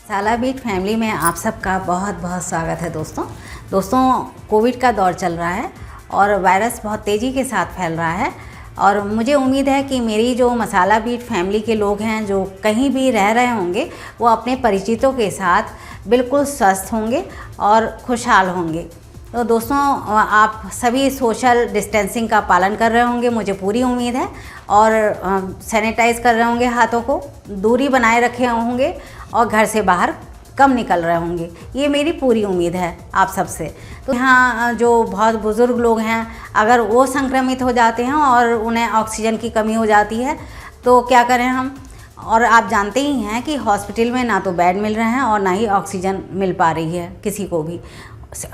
मसाला beat family में आप सबका बहुत बहुत स्वागत है दोस्तों कोविड का दौर चल रहा है और वायरस बहुत तेज़ी के साथ फैल रहा है और मुझे उम्मीद है कि मेरी जो मसाला बीट फैमिली के लोग हैं जो कहीं भी रह रहे होंगे वो अपने परिचितों के साथ बिल्कुल स्वस्थ होंगे और खुशहाल होंगे। तो दोस्तों आप सभी सोशल डिस्टेंसिंग का पालन कर रहे होंगे, मुझे पूरी उम्मीद है, और सैनिटाइज़ कर रहे होंगे, हाथों को दूरी बनाए रखे होंगे और घर से बाहर कम निकल रहे होंगे। ये मेरी पूरी उम्मीद है आप सबसे। तो यहाँ जो बहुत बुज़ुर्ग लोग हैं अगर वो संक्रमित हो जाते हैं और उन्हें ऑक्सीजन की कमी हो जाती है तो क्या करें हम। और आप जानते ही हैं कि हॉस्पिटल में ना तो बेड मिल रहे हैं और ना ही ऑक्सीजन मिल पा रही है किसी को भी।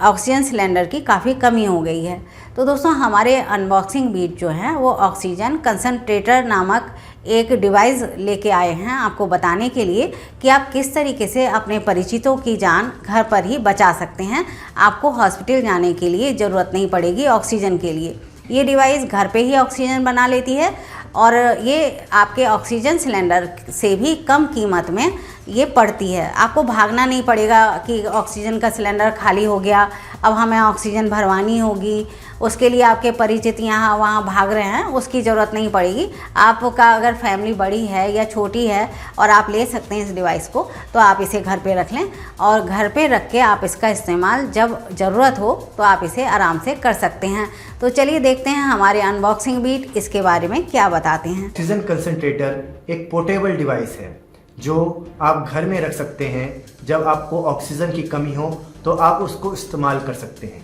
ऑक्सीजन सिलेंडर की काफ़ी कमी हो गई है। तो दोस्तों हमारे अनबॉक्सिंग बीट जो है वो ऑक्सीजन कंसंट्रेटर नामक एक डिवाइस लेके आए हैं आपको बताने के लिए कि आप किस तरीके से अपने परिचितों की जान घर पर ही बचा सकते हैं। आपको हॉस्पिटल जाने के लिए ज़रूरत नहीं पड़ेगी ऑक्सीजन के लिए। ये डिवाइस घर पे ही ऑक्सीजन बना लेती है और ये आपके ऑक्सीजन सिलेंडर से भी कम कीमत में ये पड़ती है। आपको भागना नहीं पड़ेगा कि ऑक्सीजन का सिलेंडर खाली हो गया, अब हमें ऑक्सीजन भरवानी होगी, उसके लिए आपके परिचित यहाँ वहाँ भाग रहे हैं, उसकी ज़रूरत नहीं पड़ेगी। आपका अगर फैमिली बड़ी है या छोटी है और आप ले सकते हैं इस डिवाइस को तो आप इसे घर पे रख लें और घर पे रख के आप इसका इस्तेमाल जब ज़रूरत हो तो आप इसे आराम से कर सकते हैं। तो चलिए देखते हैं हमारे अनबॉक्सिंग बीट इसके बारे में क्या बताते हैं। ऑक्सीजन कंसंट्रेटर एक पोर्टेबल डिवाइस है जो आप घर में रख सकते हैं। जब आपको ऑक्सीजन की कमी हो तो आप उसको इस्तेमाल कर सकते हैं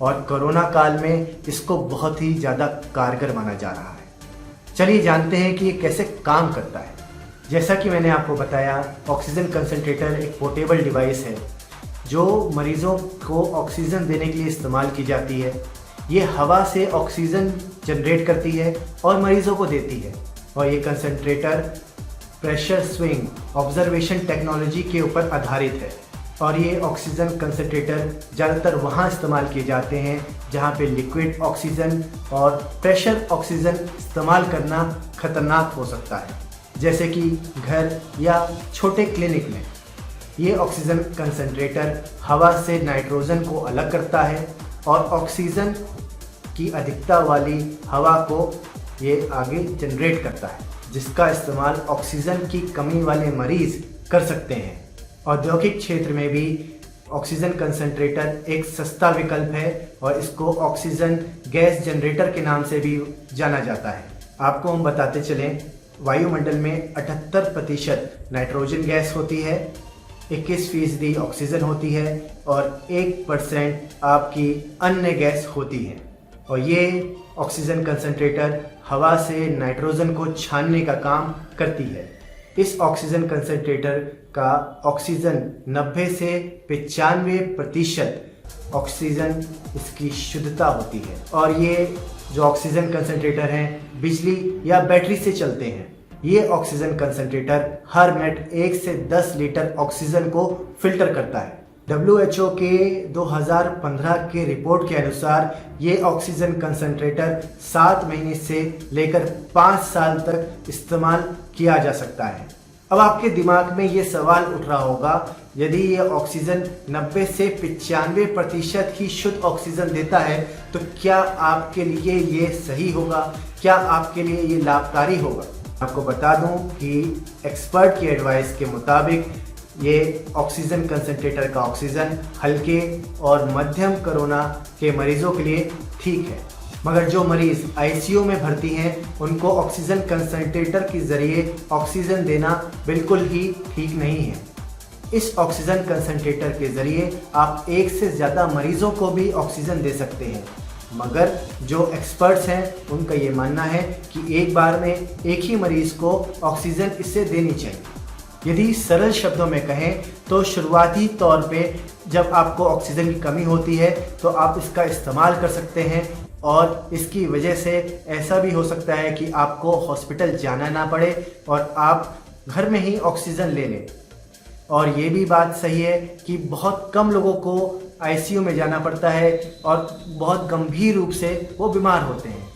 और कोरोना काल में इसको बहुत ही ज़्यादा कारगर माना जा रहा है। चलिए जानते हैं कि ये कैसे काम करता है। जैसा कि मैंने आपको बताया, ऑक्सीजन कंसंट्रेटर एक पोर्टेबल डिवाइस है जो मरीज़ों को ऑक्सीजन देने के लिए इस्तेमाल की जाती है। ये हवा से ऑक्सीजन जनरेट करती है और मरीज़ों को देती है और ये concentrator pressure swing observation technology के ऊपर आधारित है और ये ऑक्सीजन कंसंट्रेटर ज़्यादातर वहाँ इस्तेमाल किए जाते हैं जहाँ पे लिक्विड ऑक्सीजन और प्रेशर ऑक्सीजन इस्तेमाल करना खतरनाक हो सकता है, जैसे कि घर या छोटे क्लिनिक में। ये ऑक्सीजन कंसंट्रेटर हवा से नाइट्रोजन को अलग करता है और ऑक्सीजन की अधिकता वाली हवा को ये आगे जनरेट करता है, जिसका इस्तेमाल ऑक्सीजन की कमी वाले मरीज़ कर सकते हैं। औद्योगिक क्षेत्र में भी ऑक्सीजन कंसंट्रेटर एक सस्ता विकल्प है और इसको ऑक्सीजन गैस जनरेटर के नाम से भी जाना जाता है। आपको हम बताते चलें, वायुमंडल में 78% नाइट्रोजन गैस होती है, 21% ऑक्सीजन होती है और 1% आपकी अन्य गैस होती है। और ये ऑक्सीजन कंसंट्रेटर हवा से नाइट्रोजन को छानने का काम करती है। इस ऑक्सीजन कंसंट्रेटर का ऑक्सीजन 90 से 95% ऑक्सीजन इसकी शुद्धता होती है और ये जो ऑक्सीजन कंसंट्रेटर हैं बिजली या बैटरी से चलते हैं। ये ऑक्सीजन कंसंट्रेटर हर मिनट 1 से 10 लीटर ऑक्सीजन को फिल्टर करता है। WHO के 2015 के रिपोर्ट के अनुसार ये ऑक्सीजन कंसंट्रेटर 7 महीने से लेकर 5 साल तक इस्तेमाल किया जा सकता है। अब आपके दिमाग में ये सवाल उठ रहा होगा, यदि ये ऑक्सीजन 90 से 95% ही शुद्ध ऑक्सीजन देता है तो क्या आपके लिए ये सही होगा, क्या आपके लिए ये लाभकारी होगा? आपको बता दूं कि एक्सपर्ट की एडवाइस के मुताबिक ये ऑक्सीजन कंसंट्रेटर का ऑक्सीजन हल्के और मध्यम कोरोना के मरीजों के लिए ठीक है, मगर जो मरीज आईसीयू में भर्ती हैं उनको ऑक्सीजन कंसंट्रेटर के ज़रिए ऑक्सीजन देना बिल्कुल ही ठीक नहीं है। इस ऑक्सीजन कंसंट्रेटर के ज़रिए आप एक से ज़्यादा मरीजों को भी ऑक्सीजन दे सकते हैं, मगर जो एक्सपर्ट्स हैं उनका ये मानना है कि एक बार में एक ही मरीज को ऑक्सीजन इससे देनी चाहिए। यदि सरल शब्दों में कहें तो शुरुआती तौर पे जब आपको ऑक्सीजन की कमी होती है तो आप इसका इस्तेमाल कर सकते हैं और इसकी वजह से ऐसा भी हो सकता है कि आपको हॉस्पिटल जाना ना पड़े और आप घर में ही ऑक्सीजन ले लें। और ये भी बात सही है कि बहुत कम लोगों को आईसीयू में जाना पड़ता है और बहुत गंभीर रूप से वो बीमार होते हैं।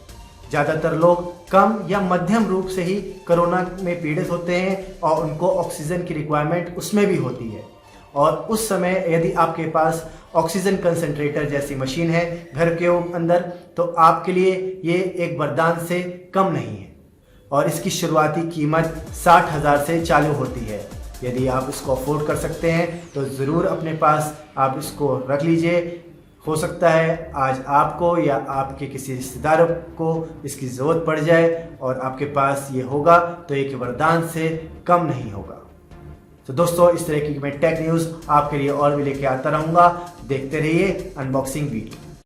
ज़्यादातर लोग कम या मध्यम रूप से ही कोरोना में पीड़ित होते हैं और उनको ऑक्सीजन की रिक्वायरमेंट उसमें भी होती है। और उस समय यदि आपके पास ऑक्सीजन कंसंट्रेटर जैसी मशीन है घर के अंदर, तो आपके लिए ये एक वरदान से कम नहीं है। और इसकी शुरुआती कीमत 60,000 से चालू होती है। यदि आप इसको अफोर्ड कर सकते हैं तो ज़रूर अपने पास आप इसको रख लीजिए। हो सकता है आज आपको या आपके किसी रिश्तेदारों को इसकी ज़रूरत पड़ जाए और आपके पास ये होगा तो एक वरदान से कम नहीं होगा। तो दोस्तों, इस तरह की मैं टेक न्यूज़ आपके लिए और भी लेके आता रहूँगा। देखते रहिए अनबॉक्सिंग वीडियो।